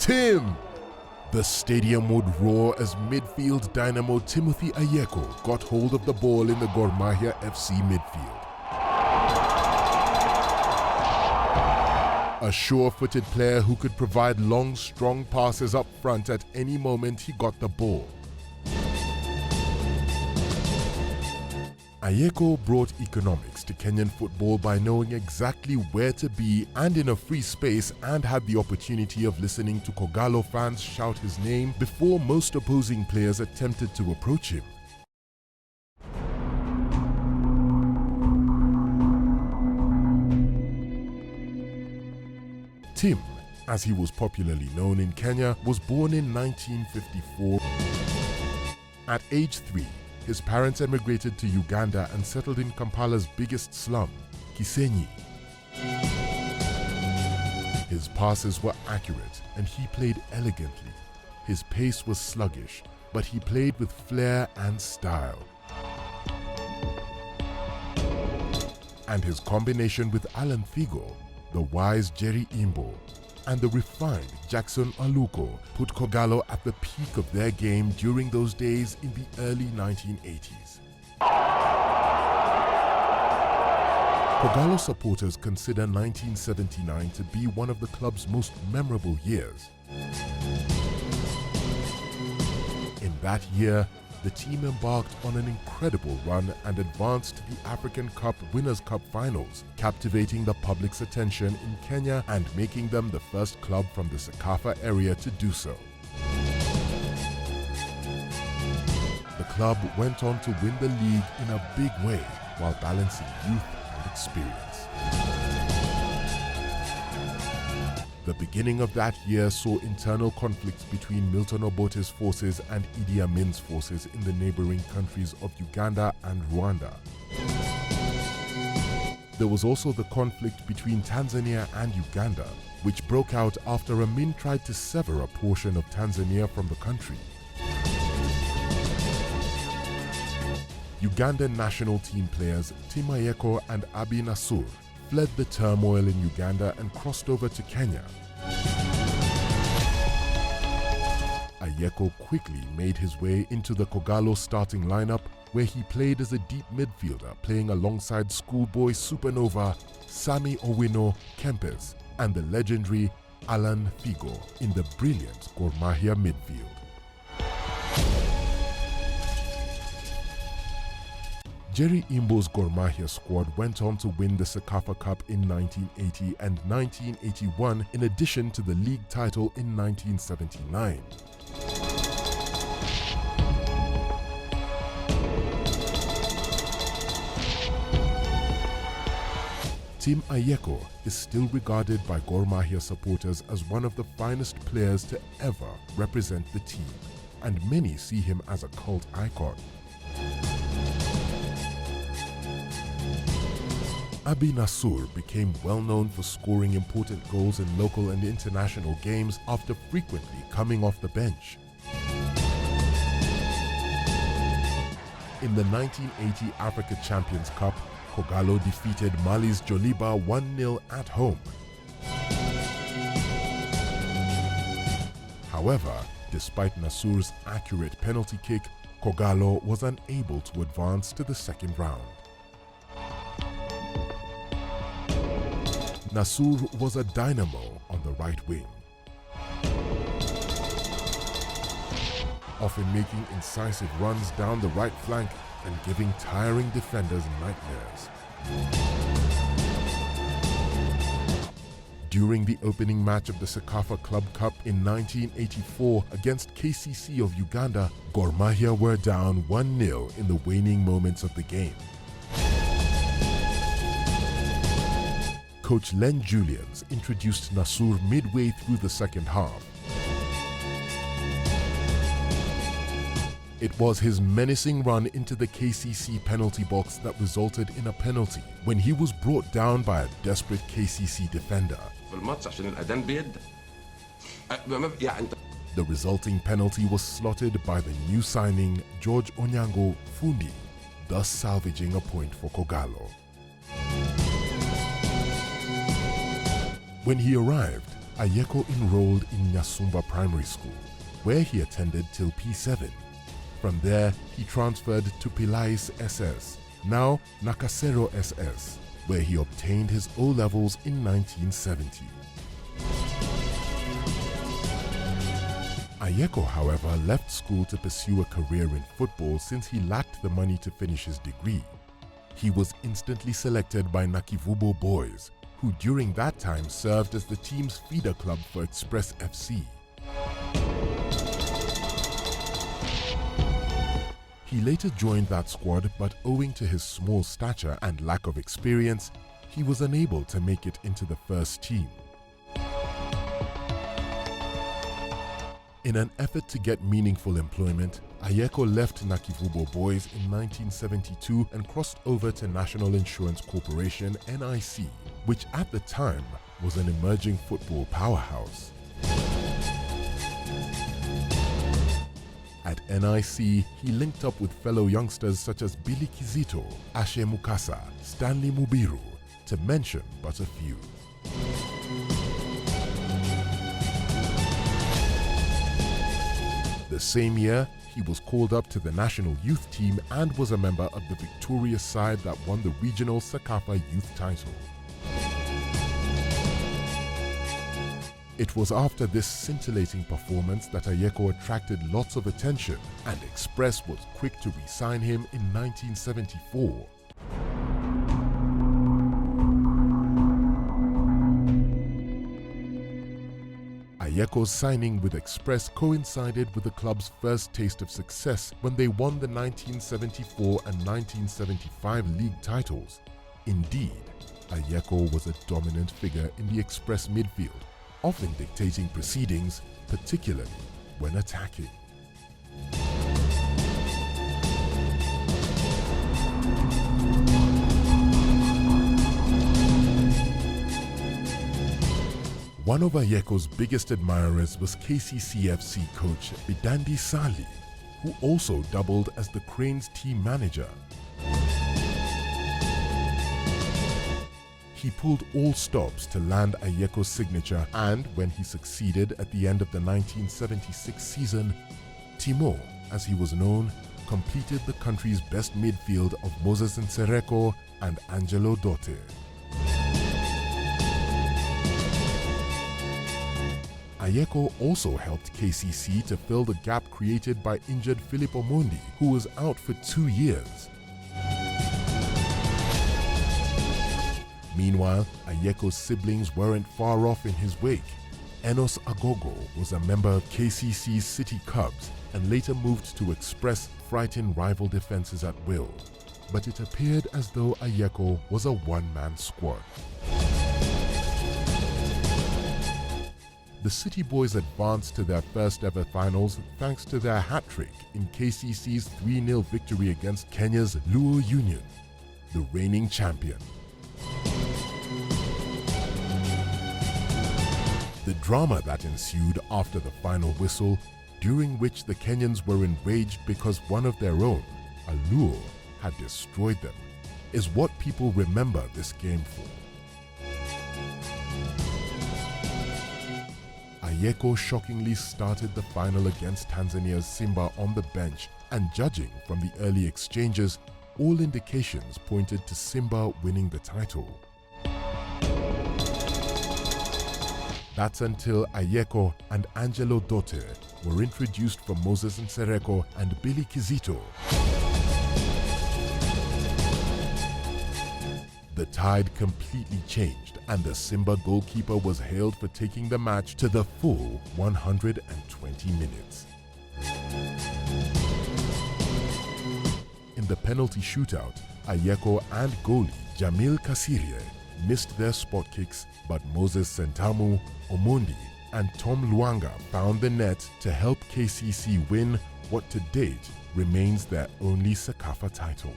Tim! The stadium would roar as midfield dynamo Timothy Ayieko got hold of the ball in the Gor Mahia FC midfield. A sure-footed player who could provide long, strong passes up front at any moment he got the ball. Ayieko brought economics to Kenyan football by knowing exactly where to be and in a free space, and had the opportunity of listening to Kogalo fans shout his name before most opposing players attempted to approach him. Tim, as he was popularly known in Kenya, was born in 1954. At age 3, his parents emigrated to Uganda and settled in Kampala's biggest slum, Kisenyi. His passes were accurate and he played elegantly. His pace was sluggish, but he played with flair and style. And his combination with Alan Thigo, the wise Jerry Imbo, and the refined Jackson Aluko put Kogalo at the peak of their game during those days in the early 1980s. Kogalo supporters consider 1979 to be one of the club's most memorable years. In that year, the team embarked on an incredible run and advanced to the African Cup Winners' Cup finals, captivating the public's attention in Kenya and making them the first club from the Sekafa area to do so. The club went on to win the league in a big way while balancing youth and experience. The beginning of that year saw internal conflicts between Milton Obote's forces and Idi Amin's forces in the neighboring countries of Uganda and Rwanda. There was also the conflict between Tanzania and Uganda, which broke out after Amin tried to sever a portion of Tanzania from the country. Ugandan national team players Tim Ayieko and Abi Nasur fled the turmoil in Uganda and crossed over to Kenya. Ayieko quickly made his way into the Kogalo starting lineup, where he played as a deep midfielder, playing alongside schoolboy supernova Sammy Owino Kempes and the legendary Alan Thigo in the brilliant Gor Mahia midfield. Jerry Imbo's Gor Mahia squad went on to win the Sekafa Cup in 1980 and 1981, in addition to the league title in 1979. Tim Ayieko is still regarded by Gor Mahia supporters as one of the finest players to ever represent the team, and many see him as a cult icon. Abi Nasur became well known for scoring important goals in local and international games after frequently coming off the bench. In the 1980 Africa Champions Cup, Kogalo defeated Mali's Joliba 1-0 at home. However, despite Nasur's accurate penalty kick, Kogalo was unable to advance to the second round. Nasur was a dynamo on the right wing, often making incisive runs down the right flank and giving tiring defenders nightmares. During the opening match of the Sekafa Club Cup in 1984 against KCC of Uganda, Gor Mahia were down 1-0 in the waning moments of the game. Coach Len Julians introduced Nasur midway through the second half. It was his menacing run into the KCC penalty box that resulted in a penalty when he was brought down by a desperate KCC defender. The resulting penalty was slotted by the new signing George Onyango Fundi, thus salvaging a point for Kogalo. When he arrived, Ayieko enrolled in Nyasumba Primary School, where he attended till P7. From there, he transferred to Pilais SS, now Nakasero SS, where he obtained his O-levels in 1970. Ayieko, however, left school to pursue a career in football since he lacked the money to finish his degree. He was instantly selected by Nakivubo Boys, who during that time served as the team's feeder club for Express FC. He later joined that squad, but owing to his small stature and lack of experience, he was unable to make it into the first team. In an effort to get meaningful employment, Ayieko left Nakivubo Boys in 1972 and crossed over to National Insurance Corporation (NIC), which at the time was an emerging football powerhouse. At NIC, he linked up with fellow youngsters such as Billy Kizito, Ashe Mukasa, Stanley Mubiru, to mention but a few. The same year, he was called up to the national youth team and was a member of the victorious side that won the regional Sakafa youth title. It was after this scintillating performance that Ayieko attracted lots of attention, and Express was quick to re-sign him in 1974. Ayeko's signing with Express coincided with the club's first taste of success when they won the 1974 and 1975 league titles. Indeed, Ayieko was a dominant figure in the Express midfield, often dictating proceedings, particularly when attacking. One of Ayeko's biggest admirers was KCCFC coach Bidandi Sali, who also doubled as the Cranes team manager. He pulled all stops to land Ayeko's signature, and when he succeeded at the end of the 1976 season, Timo, as he was known, completed the country's best midfield of Moses Nsereko and Angelo Dote. Ayieko also helped KCC to fill the gap created by injured Philip Omondi, who was out for 2 years. Meanwhile, Ayeko's siblings weren't far off in his wake. Enos Agogo was a member of KCC's City Cubs and later moved to Express, frighten rival defenses at will. But it appeared as though Ayieko was a one-man squad. The City Boys advanced to their first ever finals thanks to their hat-trick in KCC's 3-0 victory against Kenya's Luo Union, the reigning champion. The drama that ensued after the final whistle, during which the Kenyans were enraged because one of their own, a Luo, had destroyed them, is what people remember this game for. Ayieko shockingly started the final against Tanzania's Simba on the bench, and judging from the early exchanges, all indications pointed to Simba winning the title. That's until Ayieko and Angelo Dote were introduced for Moses Nsereko and Billy Kizito. The tide completely changed, and the Simba goalkeeper was hailed for taking the match to the full 120 minutes. In the penalty shootout, Ayieko and goalie Jamil Kasirie missed their spot kicks, but Moses Sentamu, Omondi, and Tom Luanga found the net to help KCC win what to date remains their only Sakafa title.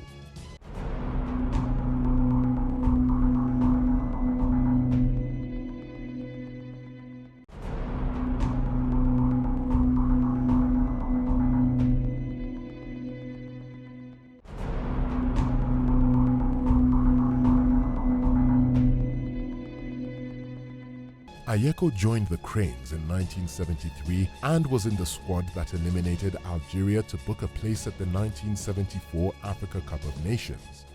Ayieko joined the Cranes in 1973 and was in the squad that eliminated Algeria to book a place at the 1974 Africa Cup of Nations.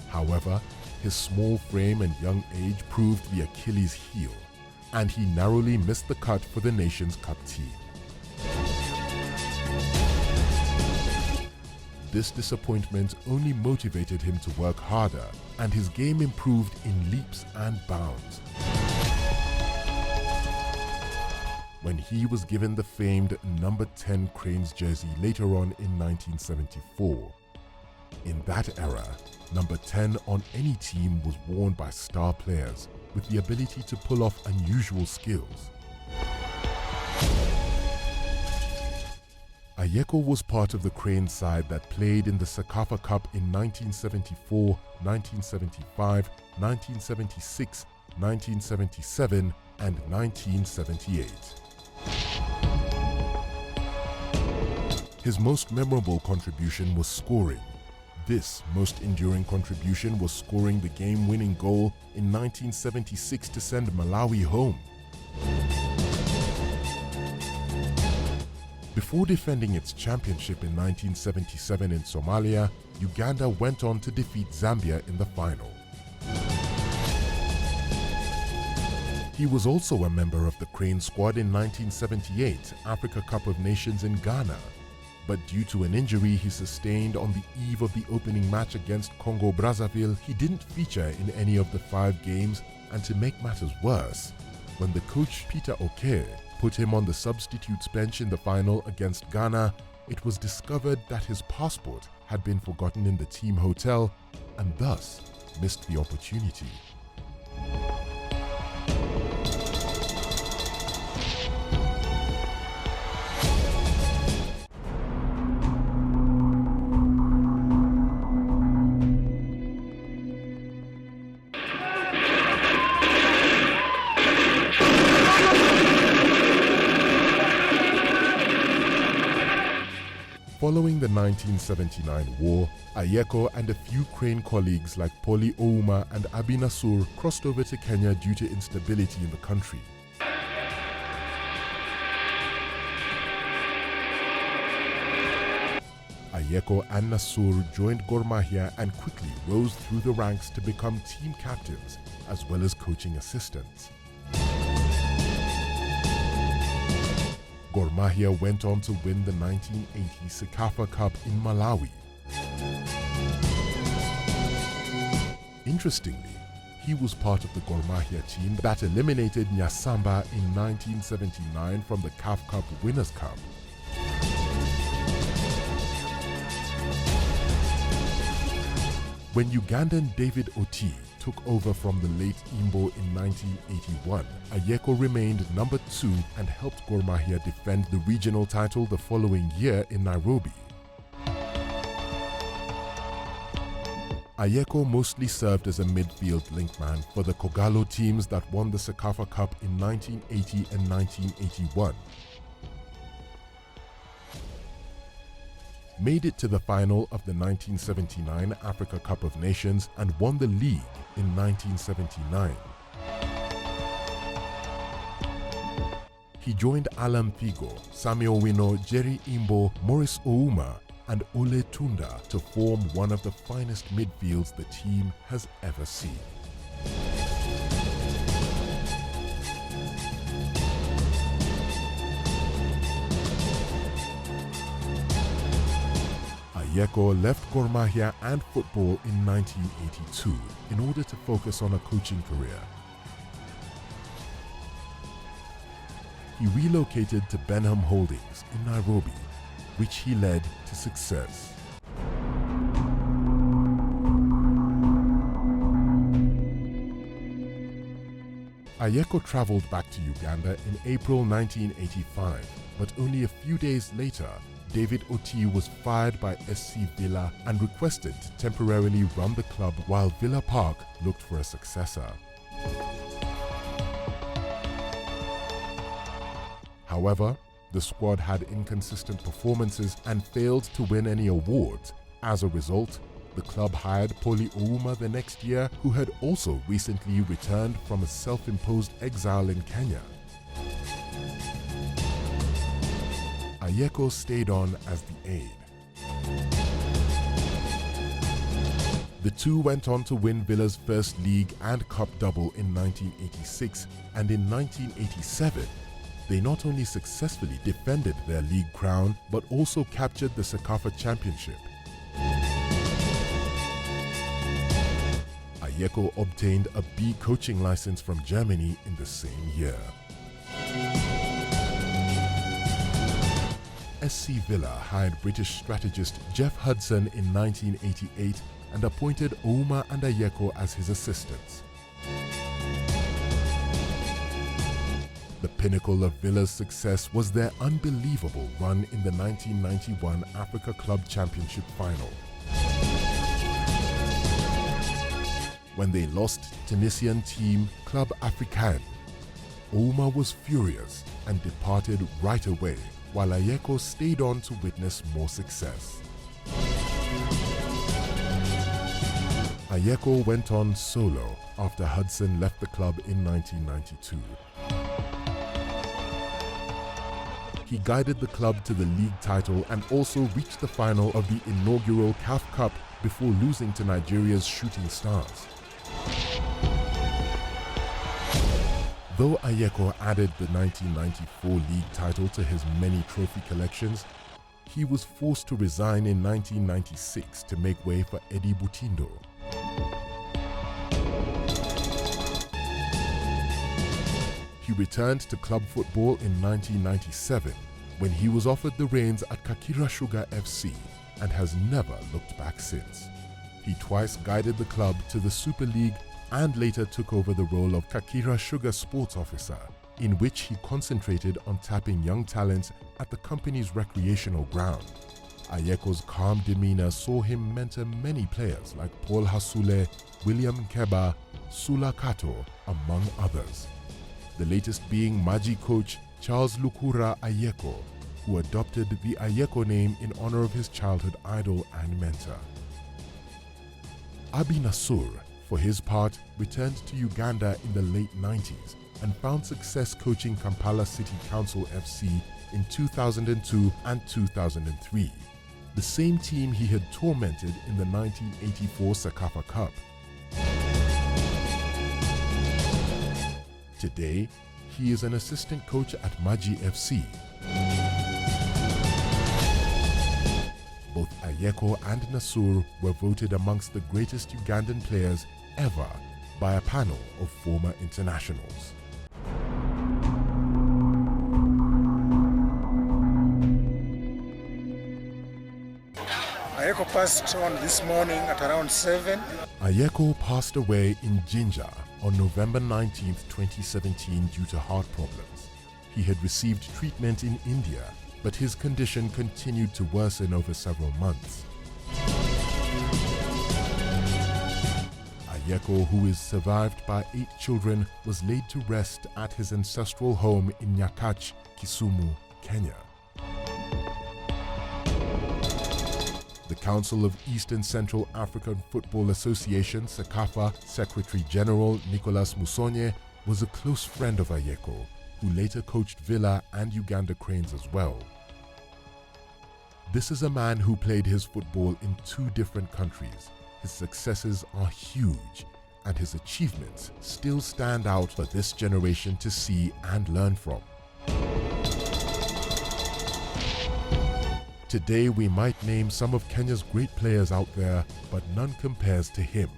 However, his small frame and young age proved the Achilles heel, and he narrowly missed the cut for the Nations Cup team. This disappointment only motivated him to work harder, and his game improved in leaps and bounds. When he was given the famed number 10 Cranes jersey later on in 1974. In that era, number 10 on any team was worn by star players with the ability to pull off unusual skills. Ayieko was part of the Crane side that played in the CECAFA Cup in 1974, 1975, 1976, 1977 and 1978. His most memorable contribution was scoring. This most enduring contribution was scoring the game-winning goal in 1976 to send Malawi home. Before defending its championship in 1977 in Somalia, Uganda went on to defeat Zambia in the final. He was also a member of the Crane squad in 1978 Africa Cup of Nations in Ghana, but due to an injury he sustained on the eve of the opening match against Congo-Brazzaville, he didn't feature in any of the 5 games, and to make matters worse, when the coach Peter Oke put him on the substitutes bench in the final against Ghana, it was discovered that his passport had been forgotten in the team hotel and thus missed the opportunity. Following the 1979 war, Ayieko and a few Crane colleagues like Poli Ouma and Abi Nasur crossed over to Kenya due to instability in the country. Ayieko and Nasur joined Gor Mahia and quickly rose through the ranks to become team captains as well as coaching assistants. Gor Mahia went on to win the 1980 CECAFA Cup in Malawi. Interestingly, he was part of the Gor Mahia team that eliminated Nyasamba in 1979 from the CAF Cup Winners' Cup. When Ugandan David Oti took over from the late Imbo in 1981, Ayieko remained number 2 and helped Gor Mahia defend the regional title the following year in Nairobi. Ayieko mostly served as a midfield linkman for the Kogalo teams that won the CECAFA Cup in 1980 and 1981. Made it to the final of the 1979 Africa Cup of Nations and won the league in 1979. He joined Alam Figo, Samuel Wino, Jerry Imbo, Maurice Ouma and Ole Tunda to form one of the finest midfields the team has ever seen. Ayieko left Gor Mahia and football in 1982 in order to focus on a coaching career. He relocated to Benham Holdings in Nairobi, which he led to success. Ayieko traveled back to Uganda in April 1985, but only a few days later, David Oti was fired by SC Villa and requested to temporarily run the club while Villa Park looked for a successor. However, the squad had inconsistent performances and failed to win any awards. As a result, The club hired Poli Ouma the next year, who had also recently returned from a self-imposed exile in Kenya. Ayieko stayed on as the aide. The two went on to win Villa's first league and cup double in 1986, and in 1987, they not only successfully defended their league crown, but also captured the Sekafa Championship. Ayieko obtained a B coaching license from Germany in the same year. SC Villa hired British strategist Jeff Hudson in 1988 and appointed Ouma and Ayieko as his assistants. The pinnacle of Villa's success was their unbelievable run in the 1991 Africa Club Championship final. When they lost Tunisian team Club Africain, Ouma was furious and departed right away, while Ayieko stayed on to witness more success. Ayieko went on solo after Hudson left the club in 1992. He guided the club to the league title and also reached the final of the inaugural CAF Cup before losing to Nigeria's Shooting Stars. Though Ayieko added the 1994 league title to his many trophy collections, he was forced to resign in 1996 to make way for Eddie Butindo. He returned to club football in 1997 when he was offered the reins at Kakira Sugar FC and has never looked back since. He twice guided the club to the Super League and later took over the role of Kakira Sugar Sports Officer, in which he concentrated on tapping young talents at the company's recreational ground. Ayeko's calm demeanor saw him mentor many players like Paul Hasule, William Keba, Sula Kato, among others. The latest being Maji coach Charles Lukura Ayieko, who adopted the Ayieko name in honor of his childhood idol and mentor. Abi Nasur, for his part, returned to Uganda in the late 90s and found success coaching Kampala City Council FC in 2002 and 2003, the same team he had tormented in the 1984 Sekafa Cup. Today, he is an assistant coach at Maji FC. Both Ayieko and Nasur were voted amongst the greatest Ugandan players ever by a panel of former internationals. Ayieko passed on this morning at around 7. Ayieko passed away in Jinja on November 19, 2017 due to heart problems. He had received treatment in India, but his condition continued to worsen over several months. Ayieko, who is survived by 8 children, was laid to rest at his ancestral home in Nyakach, Kisumu, Kenya. The Council of East and Central African Football Association, Sekafa, Secretary General Nicholas Musonye was a close friend of Ayieko, who later coached Villa and Uganda Cranes as well. This is a man who played his football in 2 different countries. His successes are huge, and his achievements still stand out for this generation to see and learn from. Today we might name some of Kenya's great players out there, but none compares to him,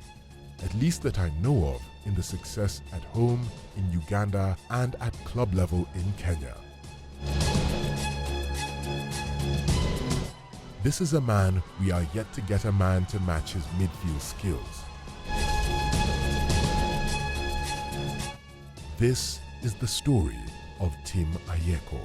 at least that I know of, in the success at home, in Uganda, and at club level in Kenya. This is a man we are yet to get a man to match his midfield skills. This is the story of Tim Ayieko.